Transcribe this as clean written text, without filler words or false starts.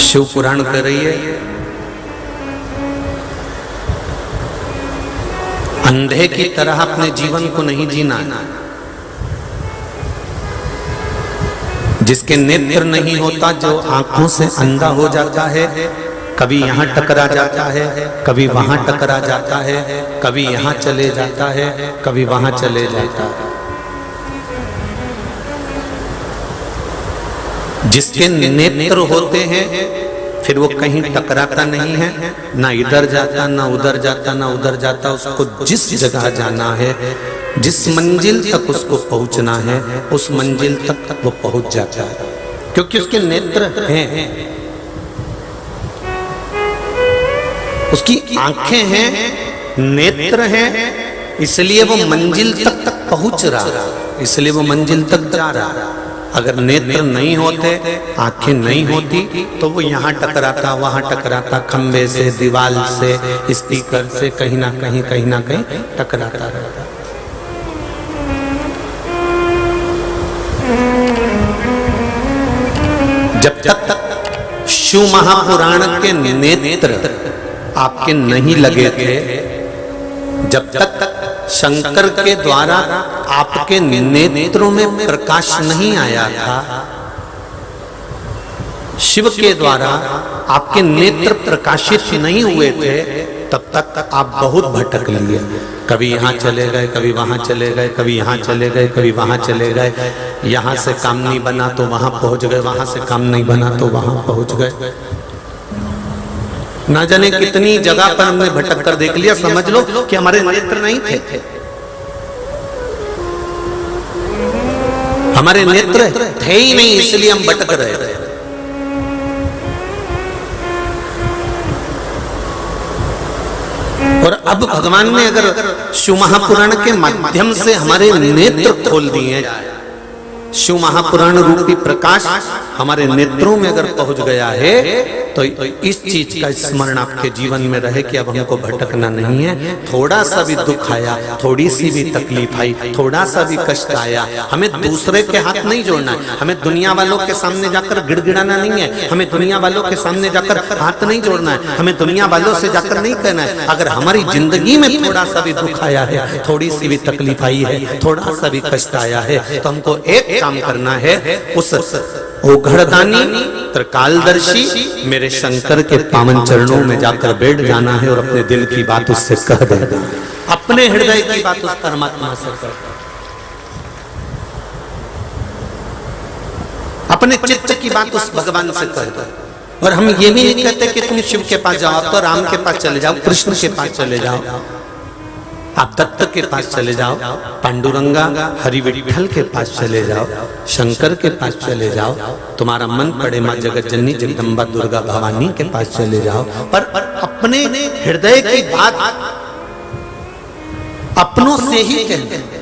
शिव पुराण कर रही है, अंधे की तरह अपने जीवन को नहीं जीना। जिसके नेत्र नहीं होता, जो आंखों से अंधा हो जाता है, कभी यहां टकरा जाता है, कभी वहां टकरा जाता है, कभी यहां चले जाता है, कभी वहां चले जाता है। जिसके नेत्र होते हैं फिर वो कहीं टकराता नहीं है, ना इधर जाता ना उधर जाता ना उधर जाता। उसको जिस जगह जाना है, जिस मंजिल तक उसको पहुंचना है, उस मंजिल तक वो पहुंच जाता है, क्योंकि उसके नेत्र हैं, उसकी आंखें हैं, नेत्र हैं, इसलिए वो मंजिल तक पहुंच रहा, इसलिए वो मंजिल तक जा रहा। अगर नेत्र नहीं होते, आंखें नहीं होती, तो वो यहाँ टकराता वहां टकराता, खंबे से, दीवार से, स्पीकर से, कहीं ना कहीं टकराता रहता। जब तक शिव महापुराण के नेत्र आपके नहीं लगे थे, जब तक शंकर के द्वारा आपके नेत्रों में प्रकाश नहीं आया था, शिव के द्वारा आपके नेत्र प्रकाशित नहीं हुए थे, तब तक आप बहुत भटक लिए। कभी यहाँ चले गए, कभी वहां चले गए, कभी यहाँ चले गए, कभी वहां चले गए। यहाँ से काम नहीं बना तो वहां पहुंच गए, वहां से काम नहीं बना तो वहां पहुंच गए। ना जाने कितनी जगह पर हमने भटक कर देख लिया। समझ लो कि हमारे नेत्र नहीं थे, हमारे नेत्र थे ही नहीं, इसलिए हम भटक रहे थे। और अब भगवान ने अगर शिव महापुराण के माध्यम से हमारे नेत्र खोल दिए, शिव महापुराण रूपी प्रकाश हमारे नेत्रों में अगर पहुंच गया है, तो इस चीज का स्मरण आपके जीवन में रहे कि अब हमको भटकना नहीं है। थोड़ा सा भी दुख आया, थोड़ी सी भी तकलीफ आई, थोड़ा सा भी कष्ट आया, हमें दूसरे के हाथ नहीं जोड़ना है, हमें दुनिया वालों के सामने जाकर गिड़गिड़ाना नहीं है, हमें दुनिया वालों के सामने जाकर हाथ नहीं जोड़ना है, हमें दुनिया वालों से जाकर नहीं कहना है। अगर हमारी जिंदगी में थोड़ा सा भी दुख आया है, थोड़ी सी भी तकलीफ आई है, थोड़ा सा भी कष्ट आया है, तो हमको एक काम करना है, उस ओघड़दानी त्रिकालदर्शी मेरे शंकर के पावन चरणों में जाकर बैठ जाना है और अपने दिल की बात उससे कह देना, अपने हृदय की बात उस परमात्मा से कह, अपने चित्त की बात उस भगवान से कह दो। और हम ये भी नहीं कहते कि तुम शिव के पास जाओ, तो राम के पास चले जाओ, कृष्ण के पास चले जाओ, आप दत्त के पास चले जाओ, पांडुरंगा हरि विठल के पास चले जाओ, शंकर के पास चले जाओ, तुम्हारा मन पड़े मां जगत जननी जगदम्बा दुर्गा भवानी के पास चले जाओ, पर अपने हृदय की बात अपनों से ही कहते हैं।